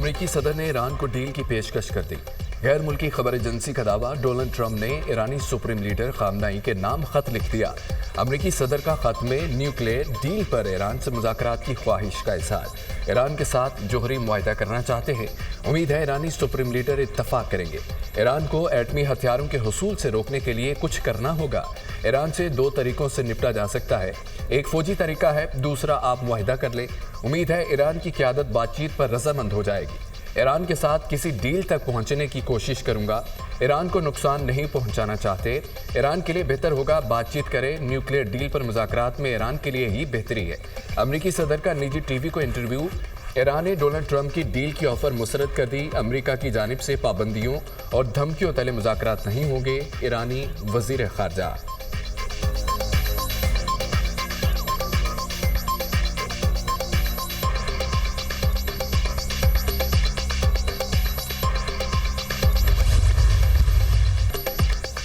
امریکی صدر نے ایران کو ڈیل کی پیشکش کر دی۔ غیر ملکی خبر ایجنسی کا دعویٰ، ڈونلڈ ٹرمپ نے ایرانی سپریم لیڈر خامنئی کے نام خط لکھ دیا۔ امریکی صدر کا خط میں نیوکلیئر ڈیل پر ایران سے مذاکرات کی خواہش کا اظہار۔ ایران کے ساتھ جوہری معاہدہ کرنا چاہتے ہیں۔ امید ہے ایرانی سپریم لیڈر اتفاق کریں گے۔ ایران کو ایٹمی ہتھیاروں کے حصول سے روکنے کے لیے کچھ کرنا ہوگا۔ ایران سے دو طریقوں سے نپٹا جا سکتا ہے، ایک فوجی طریقہ ہے، دوسرا آپ معاہدہ کر لیں۔ امید ہے ایران کی قیادت بات چیت پر رضامند ہو جائے گی۔ ایران کے ساتھ کسی ڈیل تک پہنچنے کی کوشش کروں گا۔ ایران کو نقصان نہیں پہنچانا چاہتے۔ ایران کے لیے بہتر ہوگا بات چیت کرے۔ نیوکلیئر ڈیل پر مذاکرات میں ایران کے لیے ہی بہتری ہے۔ امریکی صدر کا نجی ٹی وی کو انٹرویو۔ ایران نے ڈونلڈ ٹرمپ کی ڈیل کی آفر مسترد کر دی۔ امریکہ کی جانب سے پابندیوں اور دھمکیوں تلے مذاکرات نہیں ہوں گے، ایرانی وزیر خارجہ۔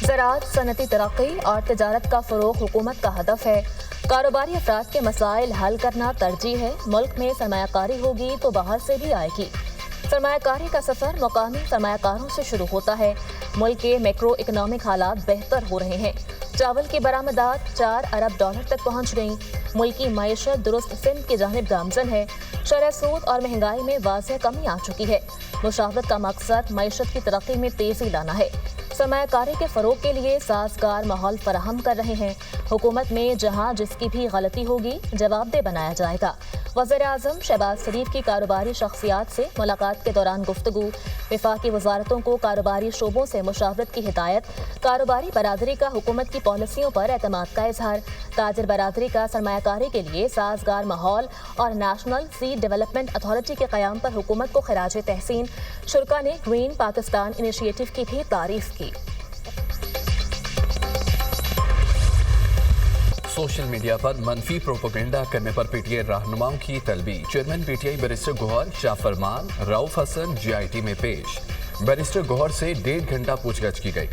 زراعت، صنعتی ترقی اور تجارت کا فروغ حکومت کا ہدف ہے۔ کاروباری افراد کے مسائل حل کرنا ترجیح ہے۔ ملک میں سرمایہ کاری ہوگی تو باہر سے بھی آئے گی۔ سرمایہ کاری کا سفر مقامی سرمایہ کاروں سے شروع ہوتا ہے۔ ملک کے میکرو اکنامک حالات بہتر ہو رہے ہیں۔ چاول کی برآمدات 4 ارب ڈالر تک پہنچ گئیں۔ ملکی معیشت درست سمت کی جانب گامزن ہے۔ شرح سود اور مہنگائی میں واضح کمی آ چکی ہے۔ مشاورت کا مقصد معیشت کی ترقی میں تیزی لانا ہے۔ سرمایہ کاری کے فروغ کے لیے سازگار ماحول فراہم کر رہے ہیں۔ حکومت میں جہاں جس کی بھی غلطی ہوگی جواب دہ بنایا جائے گا۔ وزیر اعظم شہباز شریف کی کاروباری شخصیات سے ملاقات کے دوران گفتگو۔ وفاقی وزارتوں کو کاروباری شعبوں سے مشاورت کی ہدایت۔ کاروباری برادری کا حکومت کی پالیسیوں پر اعتماد کا اظہار۔ تاجر برادری کا سرمایہ کاری کے لیے سازگار ماحول اور نیشنل سیڈ ڈیولپمنٹ اتھارٹی کے قیام پر حکومت کو خراج تحسین۔ شرکا نے گرین پاکستان انیشیٹو کی بھی تعریف کی۔ سوشل میڈیا پر منفی پروپیگنڈا کرنے پر پی ٹی آئی رہنماؤں کی طلبی۔ Chairman P T I barrister Gohar Shah Farman Rauf Hasan G I T میں پیش۔ بیرسٹر گوہر سے 1.5 گھنٹہ پوچھ گچھ کی گئی۔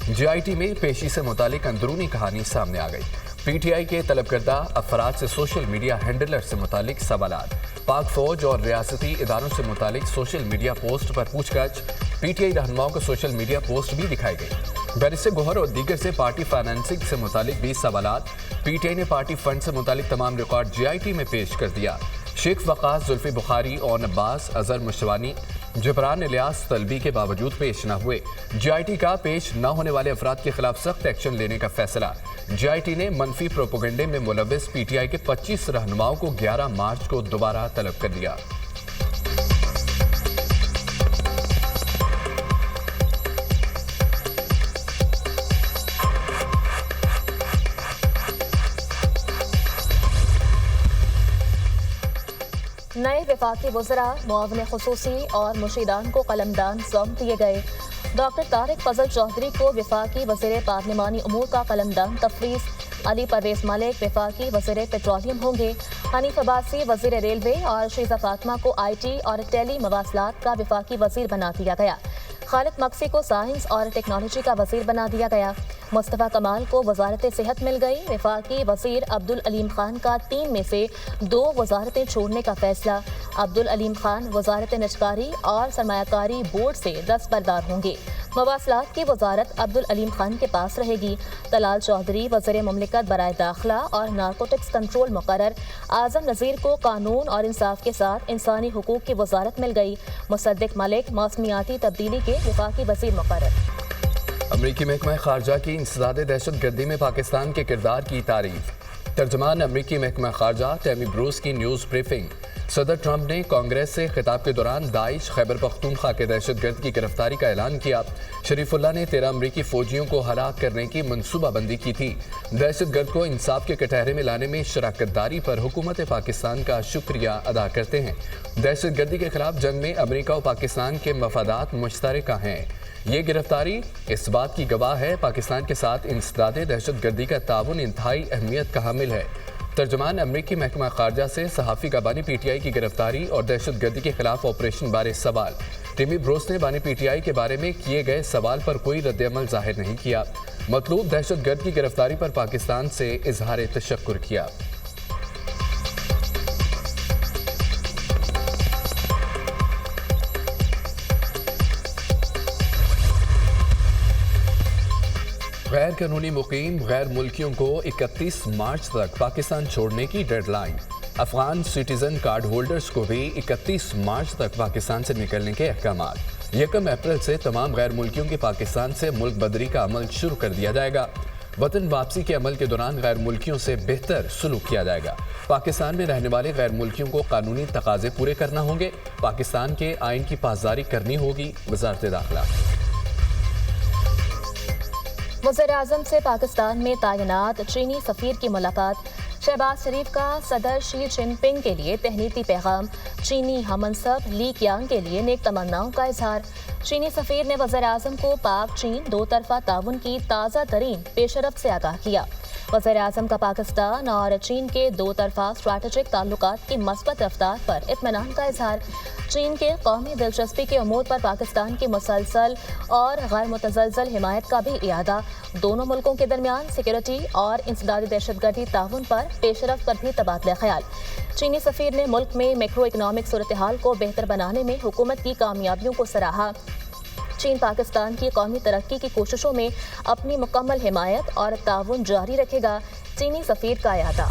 جی آئی ٹی میں پیشی سے متعلق اندرونی کہانی سامنے آ گئی۔ پی ٹی آئی کے طلب کردہ افراد سے سوشل میڈیا ہینڈلر سے متعلق سوالات۔ پاک فوج اور ریاستی اداروں سے متعلق سوشل میڈیا پوسٹ پر پوچھ گچھ۔ پی ٹی آئی رہنماؤں کو سوشل میڈیا پوسٹ بھی دکھائی گئی۔ بیرسٹر گوہر اور دیگر سے پارٹی فائنانسنگ سے متعلق بھی سوالات۔ پی ٹی آئی نے پارٹی فنڈ سے متعلق تمام ریکارڈ جی آئی ٹی میں پیش کر دیا۔ شیخ وقاص، زلفی بخاری، اون عباس، اظہر مشوانی، جبران الیاس طلبی کے باوجود پیش نہ ہوئے۔ جی آئی ٹی کا پیش نہ ہونے والے افراد کے خلاف سخت ایکشن لینے کا فیصلہ۔ جی آئی ٹی نے منفی پروپیگنڈے میں ملوث پی ٹی آئی کے 25 رہنماؤں کو 11 مارچ کو دوبارہ طلب کر لیا۔ نئے وفاقی وزراء، معاون خصوصی اور مشیران کو قلمدان سونپ دیے گئے۔ ڈاکٹر طارق فضل چودھری کو وفاقی وزیر پارلیمانی امور کا قلمدان تفویض۔ علی پرویز ملک وفاقی وزیر پیٹرولیم ہوں گے۔ حنیف عباسی وزیر ریلوے اور شیزہ فاطمہ کو آئی ٹی اور ٹیلی مواصلات کا وفاقی وزیر بنا دیا گیا۔ خالد مقصی کو سائنس اور ٹیکنالوجی کا وزیر بنا دیا گیا۔ مصطفیٰ کمال کو وزارت صحت مل گئی۔ وفاقی وزیر عبدالعلیم خان کا 3 میں سے 2 وزارتیں چھوڑنے کا فیصلہ۔ عبدالعلیم خان وزارت نجکاری اور سرمایہ کاری بورڈ سے دستبردار ہوں گے۔ مواصلات کی وزارت عبدالعلیم خان کے پاس رہے گی۔ طلال چودھری وزیر مملکت برائے داخلہ اور نارکوٹکس کنٹرول مقرر۔ اعظم نذیر کو قانون اور انصاف کے ساتھ انسانی حقوق کی وزارت مل گئی۔ مصدق ملک موسمیاتی تبدیلی کے وفاقی وزیر مقرر۔ امریکی محکمہ خارجہ کی انسداد دہشت گردی میں پاکستان کے کردار کی تعریف۔ ترجمان امریکی محکمہ خارجہ ٹیمی بروس کی نیوز بریفنگ۔ صدر ٹرمپ نے کانگریس سے خطاب کے دوران داعش خیبر پختونخوا کے دہشت گرد کی گرفتاری کا اعلان کیا۔ شریف اللہ نے 13 امریکی فوجیوں کو ہلاک کرنے کی منصوبہ بندی کی تھی۔ دہشت گرد کو انصاف کے کٹہرے میں لانے میں شراکت داری پر حکومت پاکستان کا شکریہ ادا کرتے ہیں۔ دہشت گردی کے خلاف جنگ میں امریکہ و پاکستان کے مفادات مشترکہ ہیں۔ یہ گرفتاری اس بات کی گواہ ہے پاکستان کے ساتھ انسداد دہشت گردی کا تعاون انتہائی اہمیت کا حامل ہے۔ ترجمان امریکی محکمہ خارجہ سے صحافی کا بانی پی ٹی آئی کی گرفتاری اور دہشت گردی کے خلاف آپریشن بارے سوال۔ ٹیمی بروس نے بانی پی ٹی آئی کے بارے میں کیے گئے سوال پر کوئی رد عمل ظاہر نہیں کیا۔ مطلوب دہشت گرد کی گرفتاری پر پاکستان سے اظہار تشکر کیا۔ غیر قانونی مقیم غیر ملکیوں کو 31 مارچ تک پاکستان چھوڑنے کی deadline. Afghan citizen card holders کو بھی 31 مارچ تک پاکستان سے نکلنے کے احکامات۔ 1 اپریل سے تمام غیر ملکیوں کے پاکستان سے ملک بدری کا عمل شروع کر دیا جائے گا۔ وطن واپسی کے عمل کے دوران غیر ملکیوں سے بہتر سلوک کیا جائے گا۔ پاکستان میں رہنے والے غیر ملکیوں کو قانونی تقاضے پورے کرنا ہوں گے۔ پاکستان کے آئین کی پاسداری کرنی ہوگی۔ وزارت داخلہ۔ وزیر اعظم سے پاکستان میں تعینات چینی سفیر کی ملاقات۔ شہباز شریف کا صدر شی جن پنگ کے لیے تہنیتی پیغام۔ چینی ہم منصب لی کیانگ کے لیے نیک تمناؤں کا اظہار۔ چینی سفیر نے وزیر اعظم کو پاک چین دو طرفہ تعاون کی تازہ ترین پیش رفت سے آگاہ کیا۔ وزیر اعظم کا پاکستان اور چین کے دو طرفہ اسٹریٹجک تعلقات کی مثبت رفتار پر اطمینان کا اظہار۔ چین کے قومی دلچسپی کے امور پر پاکستان کی مسلسل اور غیر متزلزل حمایت کا بھی اعادہ۔ دونوں ملکوں کے درمیان سیکورٹی اور انسدادی دہشت گردی تعاون پر پیش رفت پر بھی تبادلہ خیال۔ چینی سفیر نے ملک میں میکرو اکنامک صورتحال کو بہتر بنانے میں حکومت کی کامیابیوں کو سراہا۔ چین پاکستان کی قومی ترقی کی کوششوں میں اپنی مکمل حمایت اور تعاون جاری رکھے گا۔ چینی سفیر کا اعادہ۔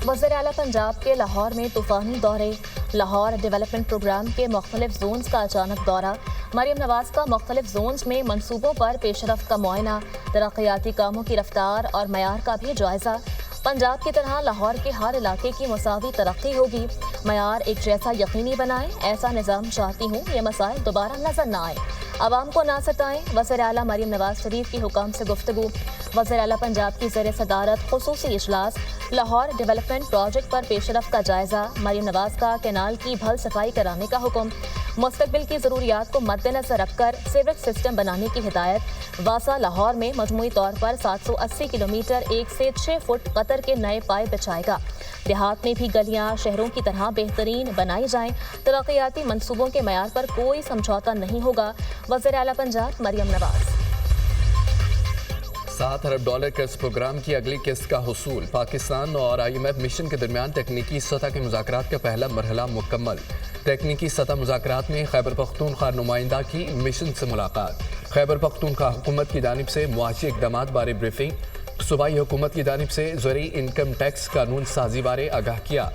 وزیر اعلیٰ پنجاب کے لاہور میں طوفانی دورے۔ لاہور ڈیولپمنٹ پروگرام کے مختلف زونز کا اچانک دورہ۔ مریم نواز کا مختلف زونز میں منصوبوں پر پیش رفت کا معائنہ۔ ترقیاتی کاموں کی رفتار اور معیار کا بھی جائزہ۔ پنجاب کی طرح لاہور کے ہر علاقے کی مساوی ترقی ہوگی۔ معیار ایک جیسا یقینی بنائیں، ایسا نظام چاہتی ہوں یہ مسائل دوبارہ نظر نہ آئیں، عوام کو نہ ستائیں۔ وزیر اعلیٰ مریم نواز شریف کی حکام سے گفتگو۔ وزیر اعلیٰ پنجاب کی زیر صدارت خصوصی اجلاس۔ لاہور ڈیولپمنٹ پروجیکٹ پر پیش رفت کا جائزہ۔ مریم نواز کا کینال کی بھل صفائی کرانے کا حکم۔ مستقبل کی ضروریات کو مد نظر رکھ کر سیوریج سسٹم بنانے کی ہدایت۔ واسا لاہور میں مجموعی طور پر 780 کلومیٹر 1 سے 6 فٹ قطر کے نئے پائپ بچھائے گا۔ دیہات میں بھی گلیاں شہروں کی طرح بہترین بنائی جائیں۔ ترقیاتی منصوبوں کے معیار پر کوئی سمجھوتہ نہیں ہوگا۔ وزیر اعلیٰ پنجاب مریم نواز۔ $7 ارب قرض پروگرام کی اگلی قسط کا حصول۔ پاکستان اور IMF مشن کے درمیان تکنیکی سطح کے مذاکرات کا پہلا مرحلہ مکمل۔ تکنیکی سطح مذاکرات میں خیبر پختونخوا نمائندہ کی مشن سے ملاقات۔ خیبر پختونخوا حکومت کی جانب سے معاشی اقدامات بارے بریفنگ۔ صوبائی حکومت کی جانب سے زرعی انکم ٹیکس قانون سازی بارے آگاہ کیا۔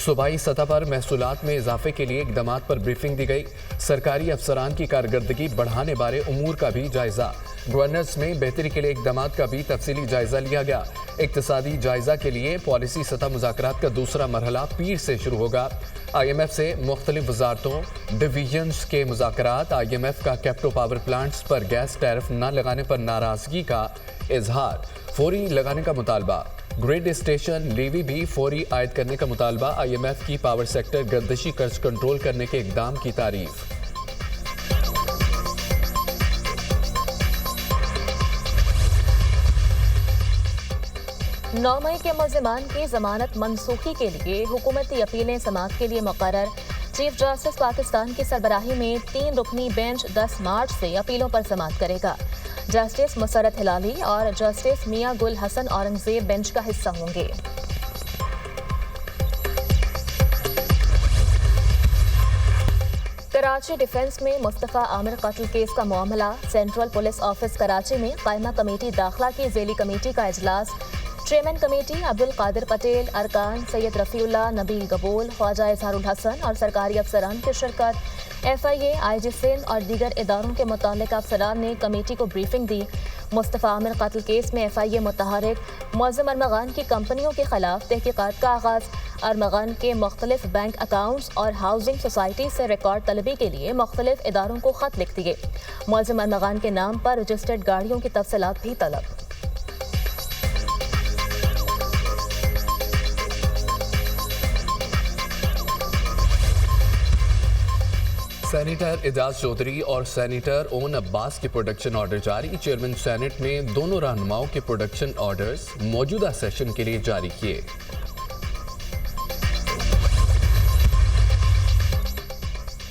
صوبائی سطح پر محصولات میں اضافے کے لیے اقدامات پر بریفنگ دی گئی۔ سرکاری افسران کی کارکردگی بڑھانے بارے امور کا بھی جائزہ۔ گورنرز میں بہتری کے لیے اقدامات کا بھی تفصیلی جائزہ لیا گیا۔ اقتصادی جائزہ کے لیے پالیسی سطح مذاکرات کا دوسرا مرحلہ پیر سے شروع ہوگا۔ IMF سے مختلف وزارتوں ڈویژنز کے مذاکرات۔ IMF کا کیپٹو پاور پلانٹس پر گیس ٹیرف نہ لگانے پر ناراضگی کا اظہار۔ فوری لگانے کا مطالبہ۔ گریڈ اسٹیشن لیوی بھی فوری عائد کرنے کا مطالبہ۔ IMF کی پاور سیکٹر گردشی قرض کنٹرول کرنے کے اقدام کی تعریف۔ 9 مئی کے ملزمان کی ضمانت منسوخی کے لیے حکومتی اپیلیں سماعت کے لیے مقرر۔ چیف جسٹس پاکستان کی سربراہی میں 3 رکنی بینچ 10 مارچ سے اپیلوں پر سماعت کرے گا۔ جسٹس مسرت ہلالی اور جسٹس میاں گل حسن اورنگزیب بینچ کا حصہ ہوں گے۔ کراچی ڈیفنس میں مصطفیٰ عامر قتل کیس کا معاملہ۔ سینٹرل پولیس آفس کراچی میں قائمہ کمیٹی داخلہ کی ذیلی کمیٹی کا اجلاس۔ چیئرمین کمیٹی عبدالقادر پٹیل، ارکان سید رفیع اللہ، نبیل گبول، خواجہ اظہار الحسن اور سرکاری افسران کی شرکت۔ FIA، IG سندھ اور دیگر اداروں کے متعلقہ افسران نے کمیٹی کو بریفنگ دی۔ مصطفیٰ عامر قتل کیس میں FIA متحرک معظم ارمغان کی کمپنیوں کے خلاف تحقیقات کا آغاز۔ ارمغان کے مختلف بینک اکاؤنٹس اور ہاؤسنگ سوسائٹی سے ریکارڈ طلبی کے لیے مختلف اداروں کو خط لکھ دیے۔ معظم ارمغان کے نام پر رجسٹرڈ گاڑیوں کی تفصیلات بھی طلب۔ سینیٹر اعجاز چودھری اور سینیٹر اون عباس کے پروڈکشن آرڈر جاری۔ چیئرمین سینٹ نے دونوں رہنماؤں کے پروڈکشن آرڈرز موجودہ سیشن کے لیے جاری کیے۔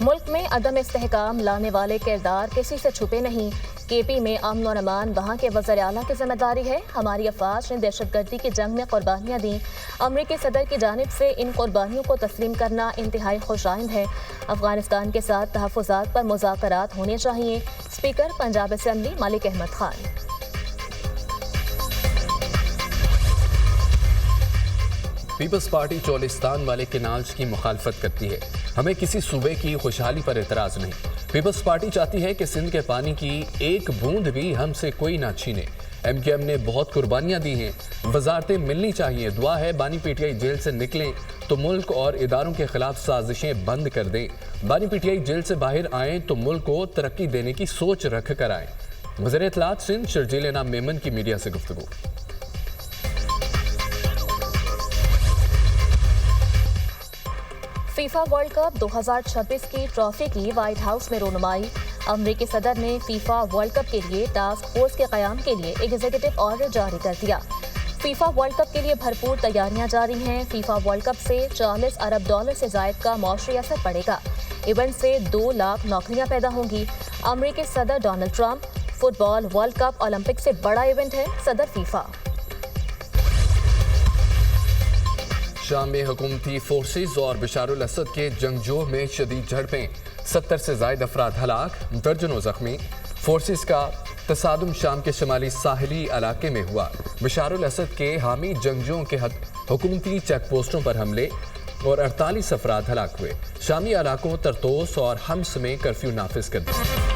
ملک میں عدم استحکام لانے والے کردار کسی سے چھپے نہیں۔ کے پی میں امن و امان وہاں کے وزیر اعلیٰ کی ذمہ داری ہے. ہماری افواج نے دہشت گردی کی جنگ میں قربانیاں دیں. امریکی صدر کی جانب سے ان قربانیوں کو تسلیم کرنا انتہائی خوش آئند ہے. افغانستان کے ساتھ تحفظات پر مذاکرات ہونے چاہیے. Speaker Punjab assembly Malik Ahmad Khan. Peoples party Cholistan والے کینالز کی مخالفت کرتی ہے. ہمیں کسی صوبے کی خوشحالی پر اعتراض نہیں. پیپلز پارٹی چاہتی ہے کہ سندھ کے پانی کی ایک بوند بھی ہم سے کوئی نہ چھینے. ایم کیو ایم نے بہت قربانیاں دی ہیں. وزارتیں ملنی چاہیے. دعا ہے بانی پی ٹی آئی جیل سے نکلیں تو ملک اور اداروں کے خلاف سازشیں بند کر دیں. بانی پی ٹی آئی جیل سے باہر آئیں تو ملک کو ترقی دینے کی سوچ رکھ کر آئیں. وزیر اطلاعات سندھ شرجیل انعام میمن کی میڈیا سے گفتگو. فیفا ورلڈ کپ 2026 کی ٹرافی کی وائٹ ہاؤس میں رونمائی. امریکی صدر نے فیفا ورلڈ کپ کے لیے ٹاسک فورس کے قیام کے لیے ایگزیکٹو آرڈر جاری کر دیا. فیفا ورلڈ کپ کے لیے بھرپور تیاریاں جاری ہیں. فیفا ورلڈ کپ سے $40 ارب سے زائد کا معاشی اثر پڑے گا. ایونٹ سے 2 لاکھ نوکریاں پیدا ہوں گی. امریکی صدر ڈونلڈ ٹرمپ. فٹ بال ورلڈ کپ اولمپک سے بڑا ایونٹ ہے: صدر فیفا. شام میں حکومتی فورسز اور بشار الاسد کے جنگجوؤں میں شدید جھڑپیں. 70 سے زائد افراد ہلاک، درجنوں زخمی. فورسز کا تصادم شام کے شمالی ساحلی علاقے میں ہوا. بشار الاسد کے حامی جنگجوؤں کے حکومتی چیک پوسٹوں پر حملے اور 48 افراد ہلاک ہوئے. شامی علاقوں ترتوس اور حمص میں کرفیو نافذ کر دیا.